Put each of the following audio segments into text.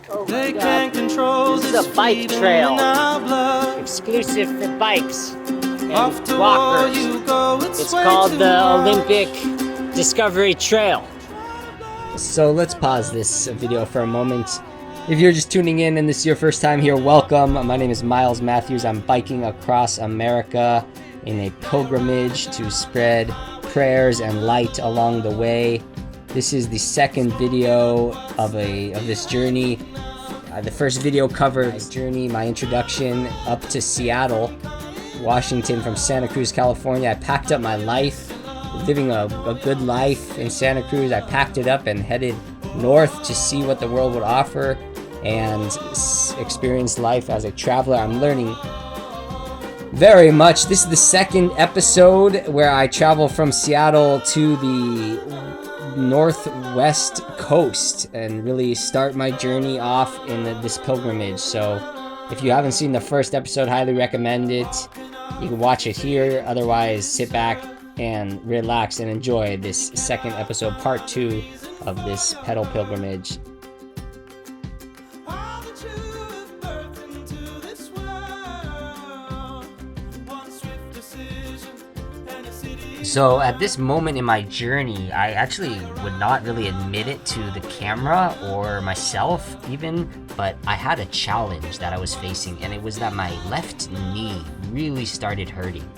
Oh my God. This is a bike trail, exclusive for bikes and walkers. It's called the Olympic Discovery Trail. So let's pause this video for a moment. If you're just tuning in and this is your first time here, welcome. My name is Miles Matthews. I'm biking across America in a pilgrimage to spread prayers and light along the way. This is the second video of this journey. The first video covered my journey, my introduction up to Seattle, Washington from Santa Cruz, California. I packed up my life, living a good life in Santa Cruz. I packed it up and headed north to see what the world would offer and experience life as a traveler. I'm learning very much. This is the second episode where I travel from Seattle to the northwest coast and really start my journey off in this pilgrimage. So if you haven't seen the first episode, highly recommend it. You can watch it here. Otherwise, sit back and relax and enjoy this second episode, part 2 of this pedal pilgrimage. So at this moment in my journey, I actually would not really admit it to the camera or myself even, but I had a challenge that I was facing, and it was that my left knee really started hurting.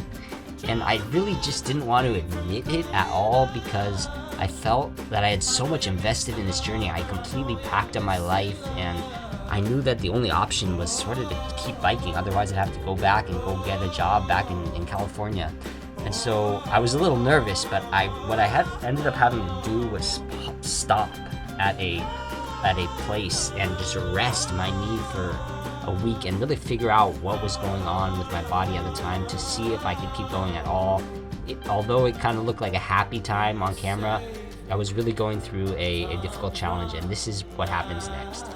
And I really just didn't want to admit it at all because I felt that I had so much invested in this journey. I completely packed up my life, and I knew that the only option was sort of to keep biking. Otherwise, I'd have to go back and go get a job back in California. And so I was a little nervous, but what I had ended up having to do was stop at a place and just rest my knee for a week and really figure out what was going on with my body at the time to see if I could keep going at all. Although it kind of looked like a happy time on camera, I was really going through a difficult challenge, and this is what happens next.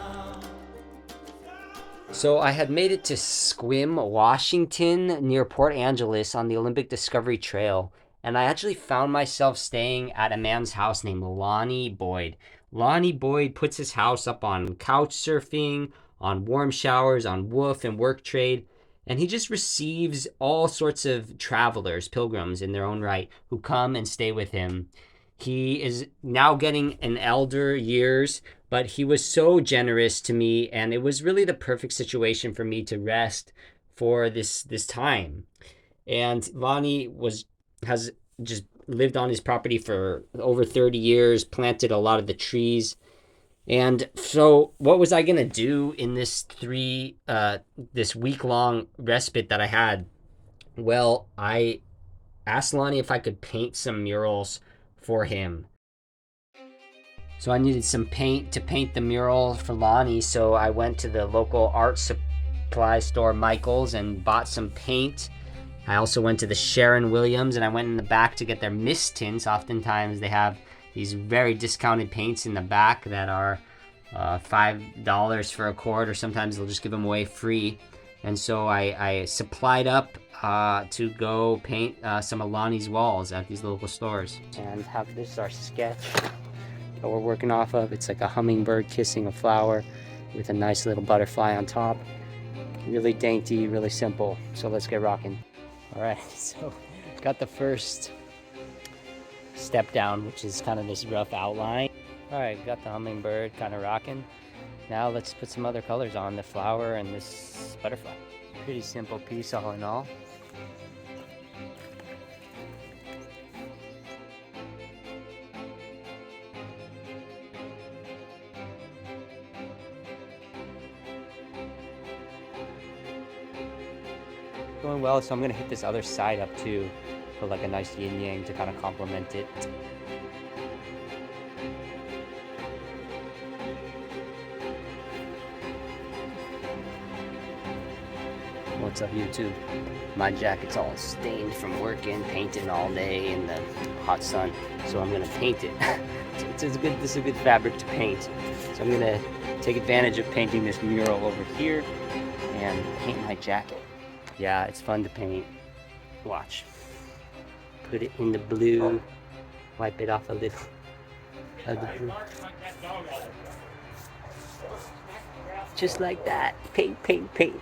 So I had made it to Sequim, Washington, near Port Angeles on the Olympic Discovery Trail, and I actually found myself staying at a man's house named Lonnie Boyd. Lonnie Boyd puts his house up on couch surfing, on warm showers, on woof and work trade, and he just receives all sorts of travelers, pilgrims in their own right, who come and stay with him. He is now getting in elder years, but he was so generous to me, and it was really the perfect situation for me to rest for this time. And Lonnie has just lived on his property for over 30 years, planted a lot of the trees. And so what was I going to do in this week-long respite that I had? Well, I asked Lonnie if I could paint some murals for him. So I needed some paint to paint the mural for Lonnie, so I went to the local art supply store, Michael's, and bought some paint. I also went to the Sharon Williams, and I went in the back to get their mist tints. Oftentimes they have these very discounted paints in the back that are $5 for a quart, or sometimes they'll just give them away free. And so I supplied up to go paint some of Lonnie's walls at these local stores. And have this our sketch that we're working off of. It's like a hummingbird kissing a flower with a nice little butterfly on top. Really dainty, really simple. So let's get rocking. All right, so got the first step down, which is kind of this rough outline. All right, got the hummingbird kind of rocking. Now let's put some other colors on the flower and this butterfly. Pretty simple piece all in all. Going well, so I'm gonna hit this other side up too, put like a nice yin yang to kind of complement it. What's up, YouTube? My jacket's all stained from working, painting all day in the hot sun, so I'm gonna paint it. This is a good fabric to paint, so I'm gonna take advantage of painting this mural over here and paint my jacket. Yeah, it's fun to paint. Watch. Put it in the blue. Wipe it off a little of the blue. just like that. Paint, paint, paint.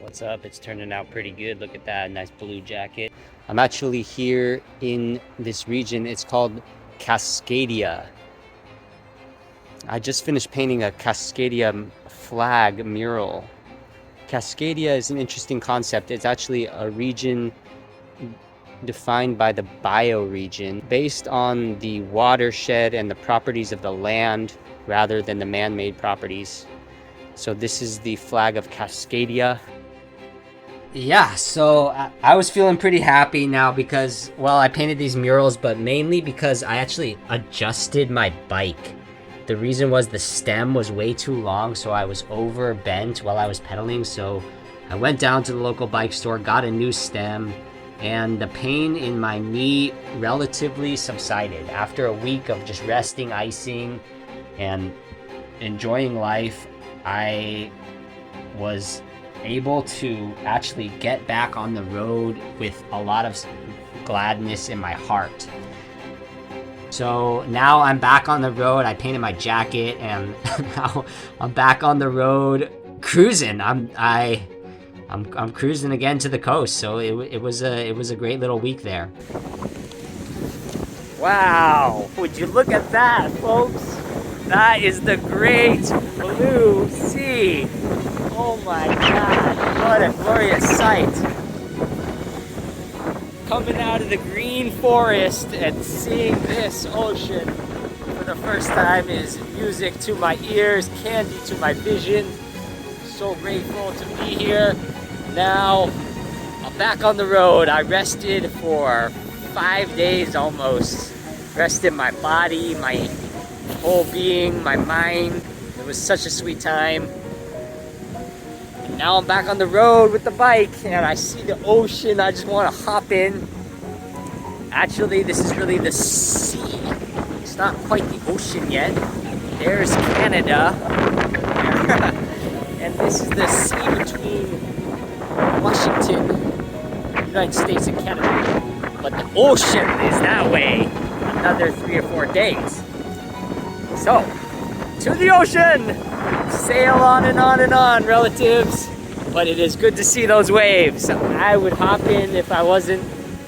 What's up? It's turning out pretty good. Look at that nice blue jacket. I'm actually here in this region. It's called Cascadia. I just finished painting a Cascadia flag mural. Cascadia is an interesting concept. It's actually a region defined by the bioregion based on the watershed and the properties of the land rather than the man-made properties. So this is the flag of Cascadia. Yeah, so I was feeling pretty happy now because, well, I painted these murals, but mainly because I actually adjusted my bike. The reason was the stem was way too long, so I was over bent while I was pedaling. So I went down to the local bike store, got a new stem, and the pain in my knee relatively subsided. After a week of just resting, icing, and enjoying life, I was able to actually get back on the road with a lot of gladness in my heart. So now I'm back on the road. I painted my jacket, and now I'm back on the road cruising. I'm cruising again to the coast. So it was a great little week there. Wow! Would you look at that, folks? That is the great blue sea. Oh my God! What a glorious sight! Coming out of the green forest and seeing this ocean for the first time is music to my ears, candy to my vision. So grateful to be here. Now I'm back on the road. I rested for 5 days almost. Rested my body, my whole being, my mind. It was such a sweet time. Now I'm back on the road with the bike and I see the ocean. I just want to hop in. Actually, this is really the sea. It's not quite the ocean yet. There's Canada. And this is the sea between Washington, United States, and Canada. But the ocean is that way another 3 or 4 days. So, to the ocean! Sail on and on and on, relatives. But it is good to see those waves. I would hop in if I wasn't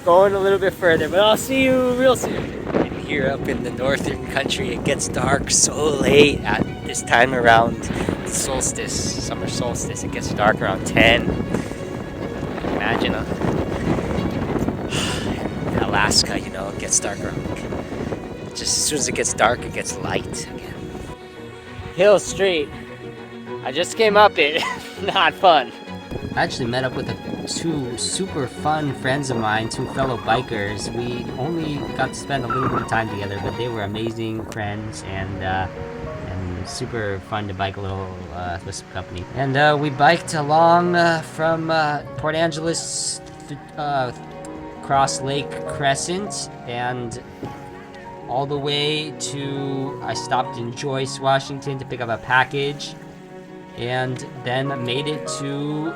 going a little bit further, but I'll see you real soon. And here up in the northern country, it gets dark so late at this time around solstice, summer solstice. It gets dark around 10. Imagine Alaska, you know, it gets dark around. Just as soon as it gets dark, it gets light again. Hill Street. I just came up it. Not fun. I actually met up with two super fun friends of mine, two fellow bikers. We only got to spend a little bit of time together, but they were amazing friends and super fun to bike a little with some company. And we biked along from Port Angeles across Lake Crescent and all the way to, I stopped in Joyce, Washington to pick up a package, and then made it to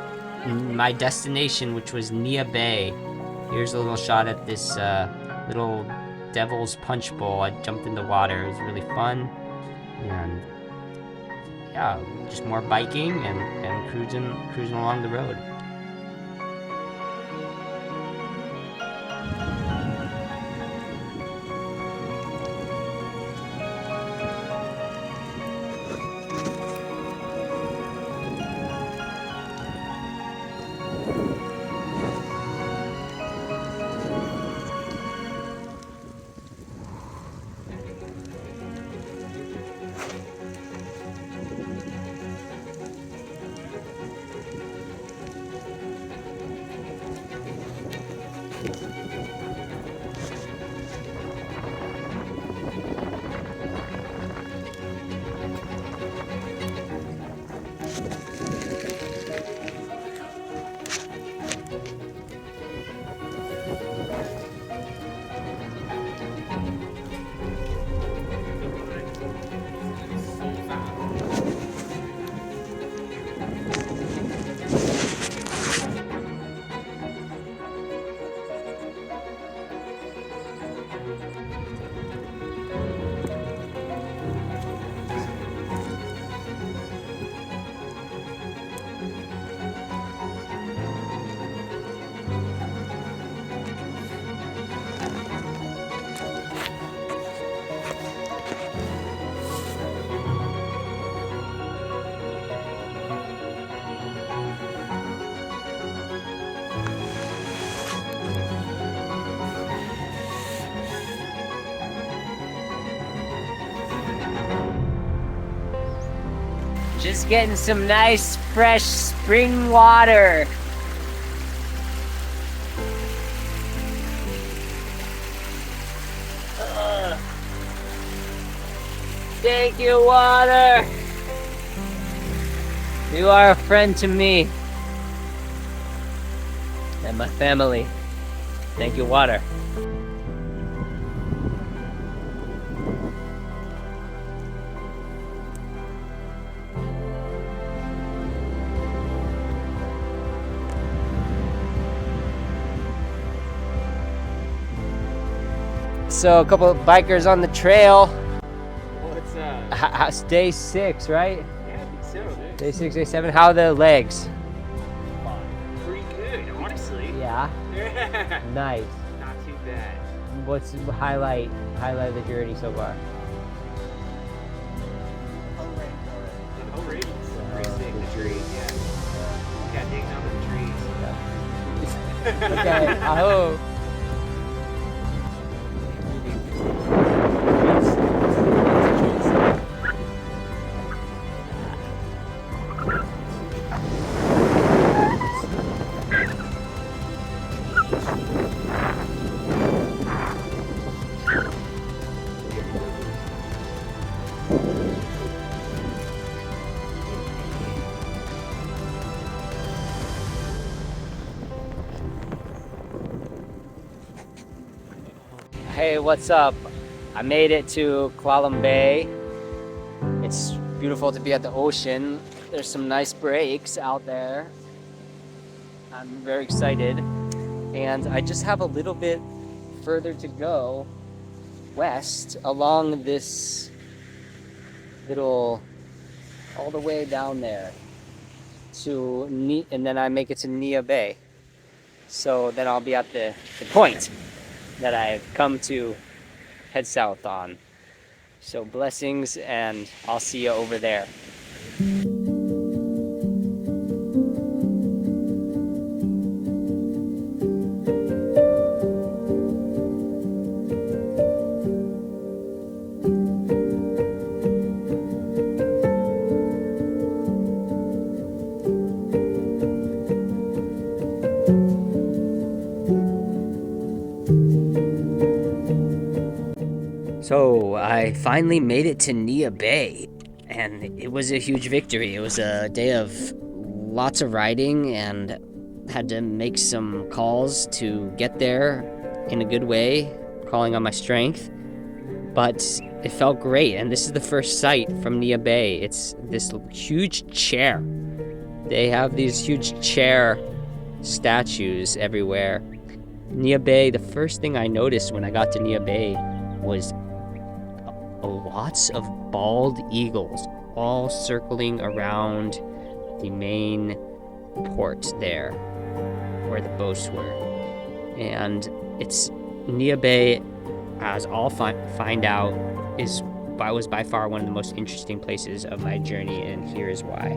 my destination, which was Nia Bay. Here's a little shot at this little Devil's Punch Bowl. I jumped in the water. It was really fun. And yeah, just more biking and cruising along the road. Just getting some nice, fresh spring water. Thank you, water. You are a friend to me and my family. Thank you, water. So a couple of bikers on the trail. What's It's day 6, right? Yeah, I think so. Day 6, day 7. How are the legs? Pretty good, honestly. Yeah. Nice. Not too bad. What's the highlight of the journey so far? The whole rating's pretty sick. The trees, yeah. Got digging on the trees. Okay, aho. Hey, what's up? I made it to Neah Bay. It's beautiful to be at the ocean. There's some nice breaks out there. I'm very excited. And I just have a little bit further to go west along this little, all the way down there to and then I make it to Nia Bay. So then I'll be at the point that I've come to head south on. So blessings, and I'll see you over there. So I finally made it to Nia Bay, and it was a huge victory. It was a day of lots of riding and had to make some calls to get there in a good way, calling on my strength. But it felt great, and this is the first sight from Nia Bay. It's this huge chair. They have these huge chair statues everywhere. Nia Bay, the first thing I noticed when I got to Nia Bay was lots of bald eagles all circling around the main port there where the boats were. And it's Nia Bay, as I'll find out, was by far one of the most interesting places of my journey, and here is why.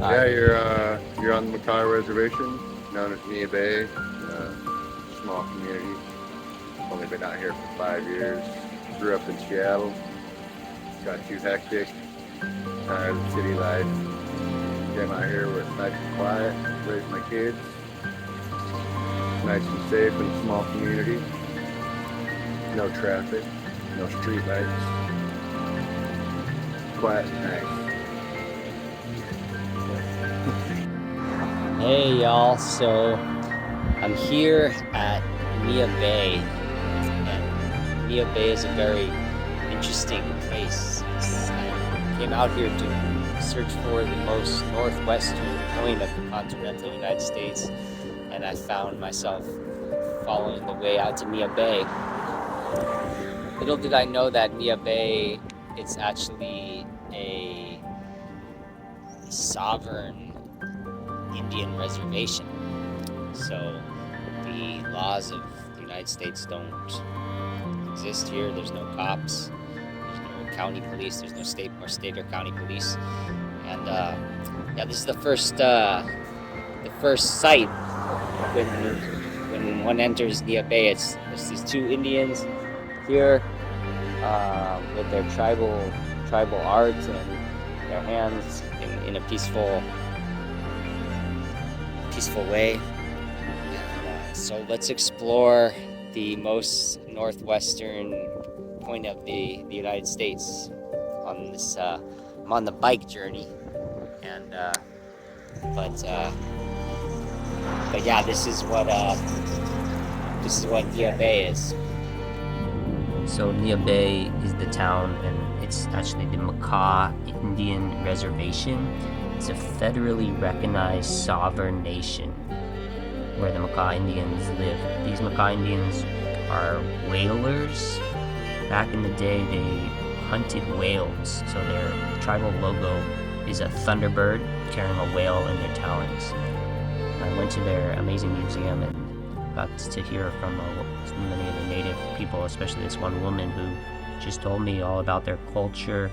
Yeah, you're on the Makah Reservation, known as Nia Bay, small community. Only been out here for 5 years. Grew up in Seattle. Got too hectic. Tired of city life. Came out here where it's nice and quiet. Raised my kids. Nice and safe in a small community. No traffic. No street lights. Quiet and nice. Hey y'all, so I'm here at Nia Bay, and Nia Bay is a very interesting place. I came out here to search for the most northwestern point of the continental United States, and I found myself following the way out to Nia Bay. Little did I know that Nia Bay is actually a sovereign Indian reservation. So the laws of the United States don't exist here. There's no cops, there's no county police, there's no state or county police. And yeah, this is the first site when when one enters Nia Bay, it's these two Indians here with their tribal art and their hands in a peaceful way. And, so let's explore the most northwestern point of the United States on this. I'm on the bike journey, and but yeah, this is what Nia Bay is. So Nia Bay is the town, and it's actually the Makah Indian Reservation. It's a federally recognized sovereign nation where the Makah Indians live. These Makah Indians are whalers. Back in the day, they hunted whales, so their tribal logo is a thunderbird carrying a whale in their talons. I went to their amazing museum and got to hear from many of the native people, especially this one woman who just told me all about their culture,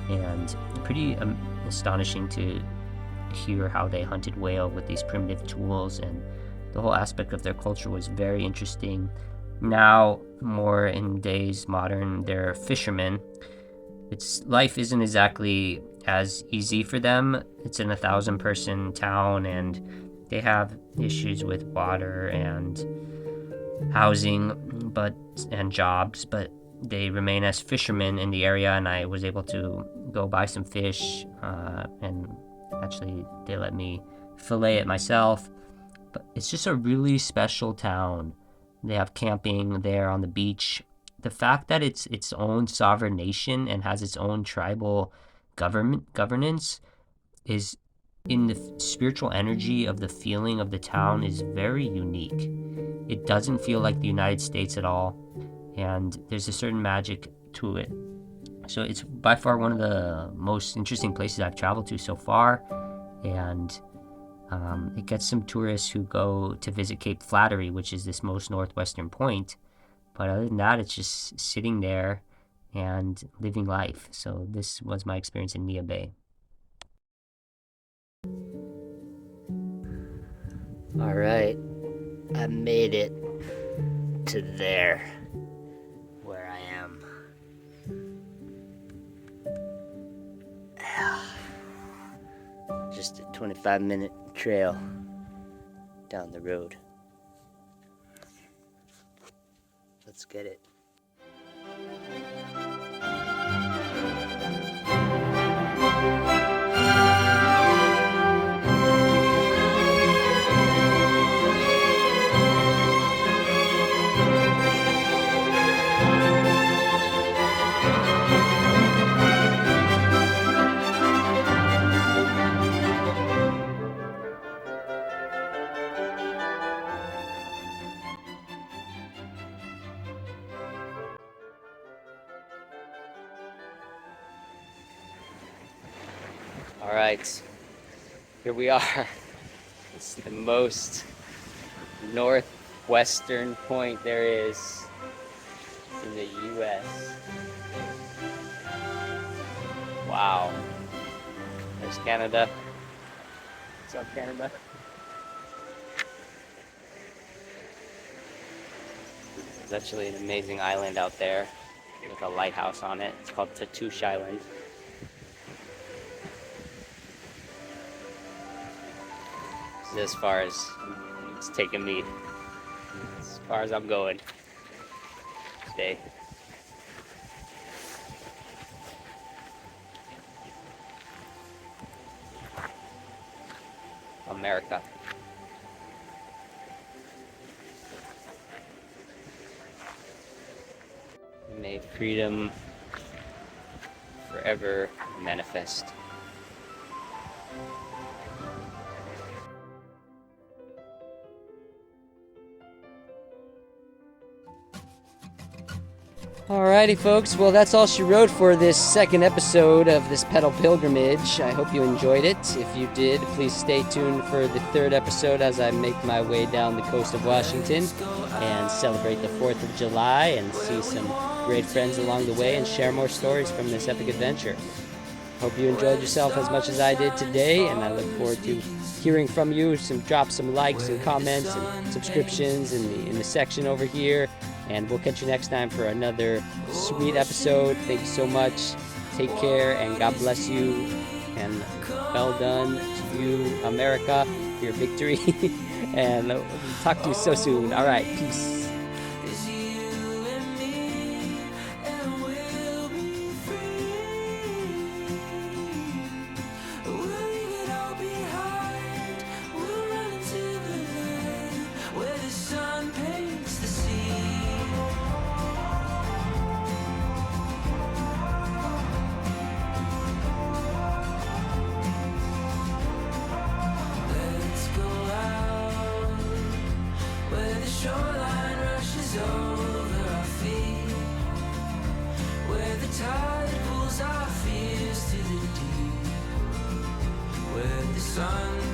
and pretty astonishing to hear how they hunted whale with these primitive tools, and the whole aspect of their culture was very interesting. Now, more in days modern, they're fishermen. Life isn't exactly as easy for them. It's in 1,000-person town, and they have issues with water and housing, and jobs, but they remain as fishermen in the area, and I was able to go buy some fish, and actually they let me fillet it myself. But it's just a really special town. They have camping there on the beach. The fact that it's its own sovereign nation and has its own tribal governance is, in the spiritual energy of the feeling of the town, is very unique. It doesn't feel like the United States at all, and there's a certain magic to it. So it's by far one of the most interesting places I've traveled to so far, and it gets some tourists who go to visit Cape Flattery, which is this most northwestern point. But other than that, it's just sitting there and living life. So this was my experience in Nia Bay. All right, I made it to there, where I am. Just a 25-minute trail down the road. Let's get it. All right, here we are. It's the most northwestern point there is in the U.S. Wow. There's Canada. What's up, Canada? There's actually an amazing island out there with a lighthouse on it. It's called Tatush Island. As far as it's taken me, as far as I'm going today. America. May freedom forever manifest. Alrighty folks, well that's all she wrote for this second episode of this pedal pilgrimage. I hope you enjoyed it. If you did, please stay tuned for the third episode as I make my way down the coast of Washington and celebrate the 4th of July and see some great friends along the way and share more stories from this epic adventure. Hope you enjoyed yourself as much as I did today, and I look forward to hearing from you. Drop some likes and comments and subscriptions in the section over here, and we'll catch you next time for another sweet episode. Thank you so much. Take care, and God bless you, and well done to you, America, for your victory. And we'll talk to you so soon. All right, peace. Shoreline rushes over our feet, where the tide pulls our fears to the deep, where the sun